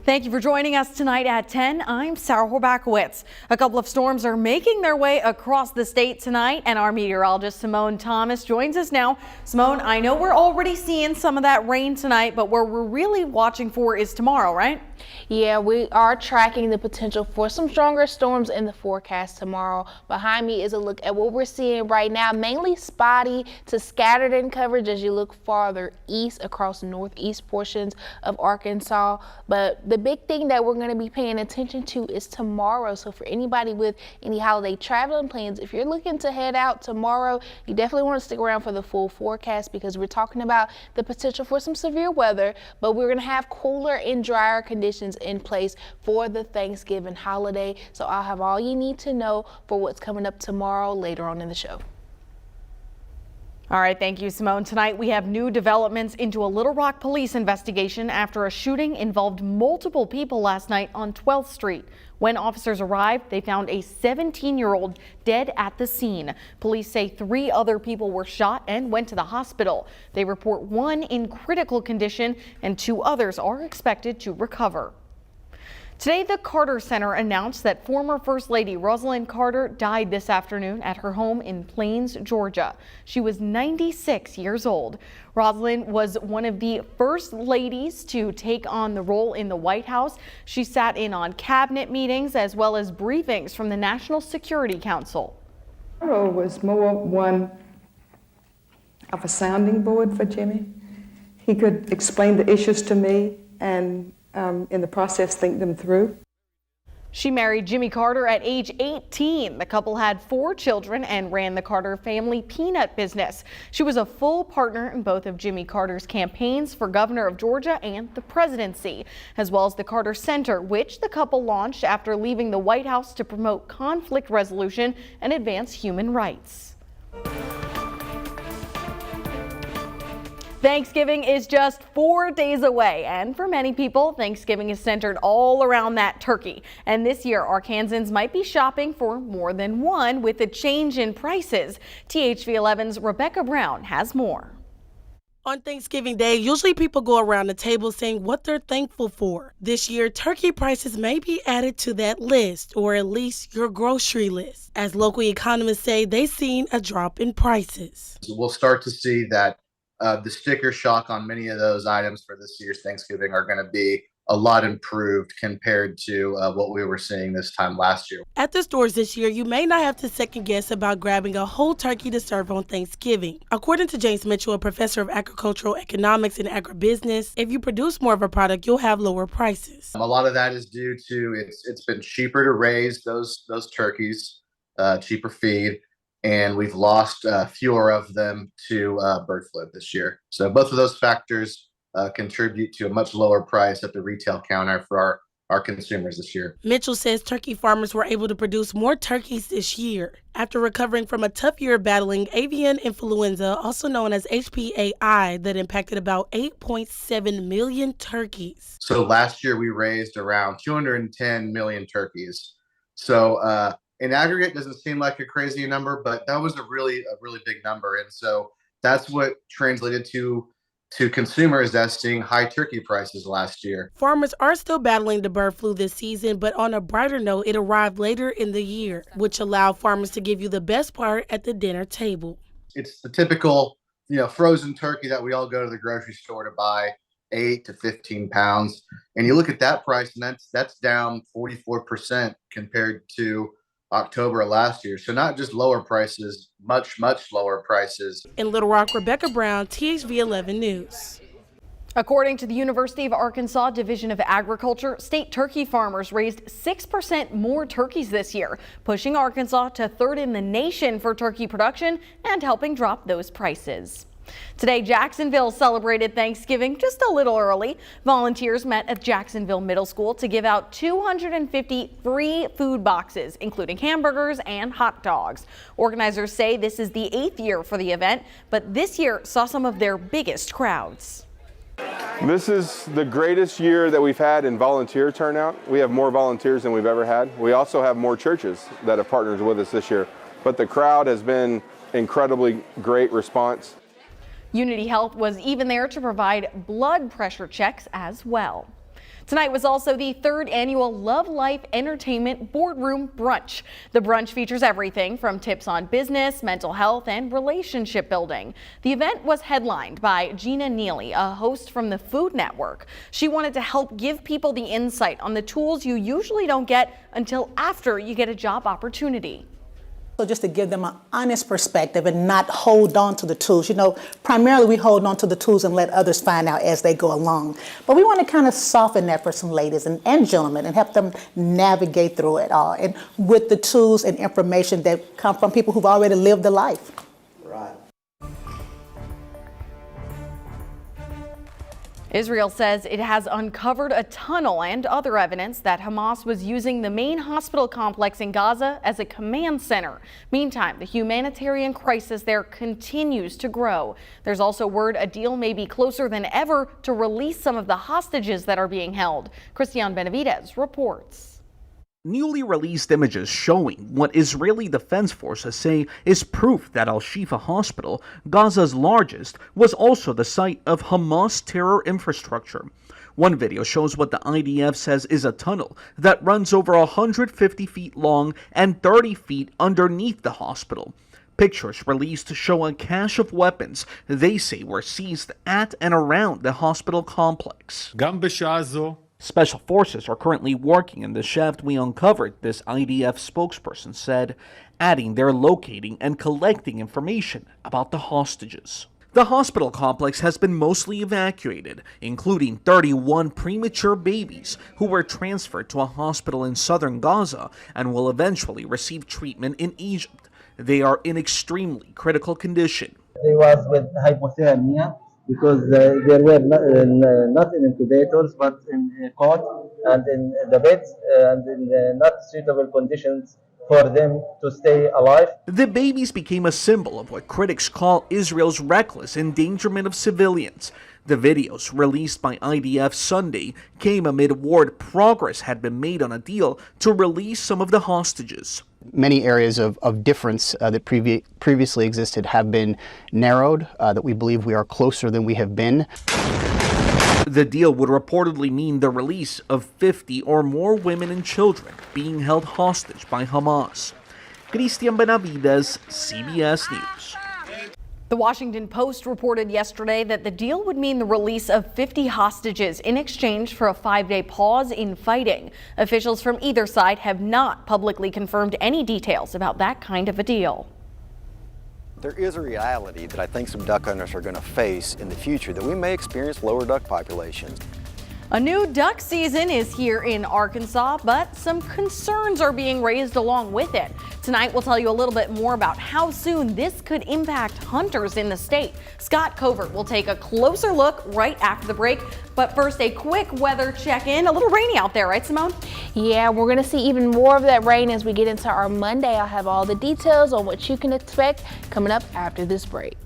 Thank you for joining us tonight at 10. I'm Sarah Horbacewicz. A couple of storms are making their way across the state tonight, and our meteorologist Simone Thomas joins us now. Simone, I know we're already seeing some of that rain tonight, but what we're really watching for is tomorrow, right? Yeah, we are tracking the potential for some stronger storms in the forecast tomorrow. Behind me is a look at what we're seeing right now, mainly spotty to scattered in coverage as you look farther east across northeast portions of Arkansas. But the big thing that we're going to be paying attention to is tomorrow. So for anybody with any holiday traveling plans, if you're looking to head out tomorrow, you definitely want to stick around for the full forecast because we're talking about the potential for some severe weather, but we're going to have cooler and drier conditions in place for the Thanksgiving holiday. So I'll have all you need to know for what's coming up tomorrow later on in the show. All right, thank you, Simone. Tonight we have new developments into a Little Rock police investigation after a shooting involved multiple people last night on 12th Street. When officers arrived, they found a 17-year-old dead at the scene. Police say 3 other people were shot and went to the hospital. They report 1 in critical condition and 2 others are expected to recover. Today, the Carter Center announced that former First Lady Rosalynn Carter died this afternoon at her home in Plains, Georgia. She was 96 years old. Rosalynn was one of the first ladies to take on the role in the White House. She sat in on cabinet meetings as well as briefings from the National Security Council. Carter was more one of a sounding board for Jimmy. He could explain the issues to me and in the process think them through. She married Jimmy Carter at age 18. The couple had 4 children and ran the Carter family peanut business. She was a full partner in both of Jimmy Carter's campaigns for governor of Georgia and the presidency, as well as the Carter Center, which the couple launched after leaving the White House to promote conflict resolution and advance human rights. Thanksgiving is just 4 days away, and for many people, Thanksgiving is centered all around that turkey. And this year, Arkansans might be shopping for more than one with a change in prices. THV11's Rebecca Brown has more. On Thanksgiving Day, usually people go around the table saying what they're thankful for. This year, turkey prices may be added to that list, or at least your grocery list. As local economists say, they've seen a drop in prices. We'll start to see that the sticker shock on many of those items for this year's Thanksgiving are going to be a lot improved compared to what we were seeing this time last year. At the stores this year, you may not have to second guess about grabbing a whole turkey to serve on Thanksgiving. According to James Mitchell, a professor of agricultural economics and agribusiness, if you produce more of a product, you'll have lower prices. A lot of that is due to it's been cheaper to raise those turkeys, cheaper feed, and we've lost fewer of them to bird flu this year. So both of those factors contribute to a much lower price at the retail counter for our consumers this year. Mitchell says turkey farmers were able to produce more turkeys this year after recovering from a tough year battling avian influenza, also known as HPAI, that impacted about 8.7 million turkeys. So last year we raised around 210 million turkeys. So in aggregate, doesn't seem like a crazy number, but that was a really big number. And so that's what translated to consumers as seeing high turkey prices last year. Farmers are still battling the bird flu this season, but on a brighter note, it arrived later in the year, which allowed farmers to give you the best part at the dinner table. It's the typical, frozen turkey that we all go to the grocery store to buy, 8 to 15 pounds. And you look at that price, and that's down 44% compared to October of last year. So not just lower prices, much lower prices. In Little Rock, Rebecca Brown, THV 11 News. According to the University of Arkansas Division of Agriculture, state turkey farmers raised 6% more turkeys this year, pushing Arkansas to 3rd in the nation for turkey production and helping drop those prices. Today, Jacksonville celebrated Thanksgiving just a little early. Volunteers met at Jacksonville Middle School to give out 250 free food boxes, including hamburgers and hot dogs. Organizers say this is the 8th year for the event, but this year saw some of their biggest crowds. This is the greatest year that we've had in volunteer turnout. We have more volunteers than we've ever had. We also have more churches that have partnered with us this year, but the crowd has been incredibly great response. Unity Health was even there to provide blood pressure checks as well. Tonight was also the 3rd annual Love Life Entertainment Boardroom Brunch. The brunch features everything from tips on business, mental health, and relationship building. The event was headlined by Gina Neely, a host from the Food Network. She wanted to help give people the insight on the tools you usually don't get until after you get a job opportunity. So just to give them an honest perspective and not hold on to the tools. You know, primarily we hold on to the tools and let others find out as they go along. But we want to kind of soften that for some ladies and gentlemen and help them navigate through it all. And with the tools and information that come from people who've already lived the life. Israel says it has uncovered a tunnel and other evidence that Hamas was using the main hospital complex in Gaza as a command center. Meantime, the humanitarian crisis there continues to grow. There's also word a deal may be closer than ever to release some of the hostages that are being held. Christian Benavidez reports. Newly released images showing what Israeli Defense Forces say is proof that Al-Shifa Hospital, Gaza's largest, was also the site of Hamas terror infrastructure. One video shows what the IDF says is a tunnel that runs over 150 feet long and 30 feet underneath the hospital. Pictures released show a cache of weapons they say were seized at and around the hospital complex. Special forces are currently working in the shaft we uncovered, this IDF spokesperson said, adding they're locating and collecting information about the hostages. The hospital complex has been mostly evacuated, including 31 premature babies who were transferred to a hospital in southern Gaza and will eventually receive treatment in Egypt. They are in extremely critical condition. They was with hypothermia, because there were not in incubators but in cot and in the beds and in not suitable conditions for them to stay alive. The babies became a symbol of what critics call Israel's reckless endangerment of civilians. The videos released by IDF Sunday came amid word progress had been made on a deal to release some of the hostages. Many areas of difference that previously existed have been narrowed, that we believe we are closer than we have been. The deal would reportedly mean the release of 50 or more women and children being held hostage by Hamas. Christian Benavidez, CBS News. The Washington Post reported yesterday that the deal would mean the release of 50 hostages in exchange for a 5-day pause in fighting. Officials from either side have not publicly confirmed any details about that kind of a deal. There is a reality that I think some duck hunters are going to face in the future, that we may experience lower duck populations. A new duck season is here in Arkansas, but some concerns are being raised along with it. Tonight, we'll tell you a little bit more about how soon this could impact hunters in the state. Scott Covert will take a closer look right after the break. But first, a quick weather check-in. A little rainy out there, right, Simone? Yeah, we're going to see even more of that rain as we get into our Monday. I'll have all the details on what you can expect coming up after this break.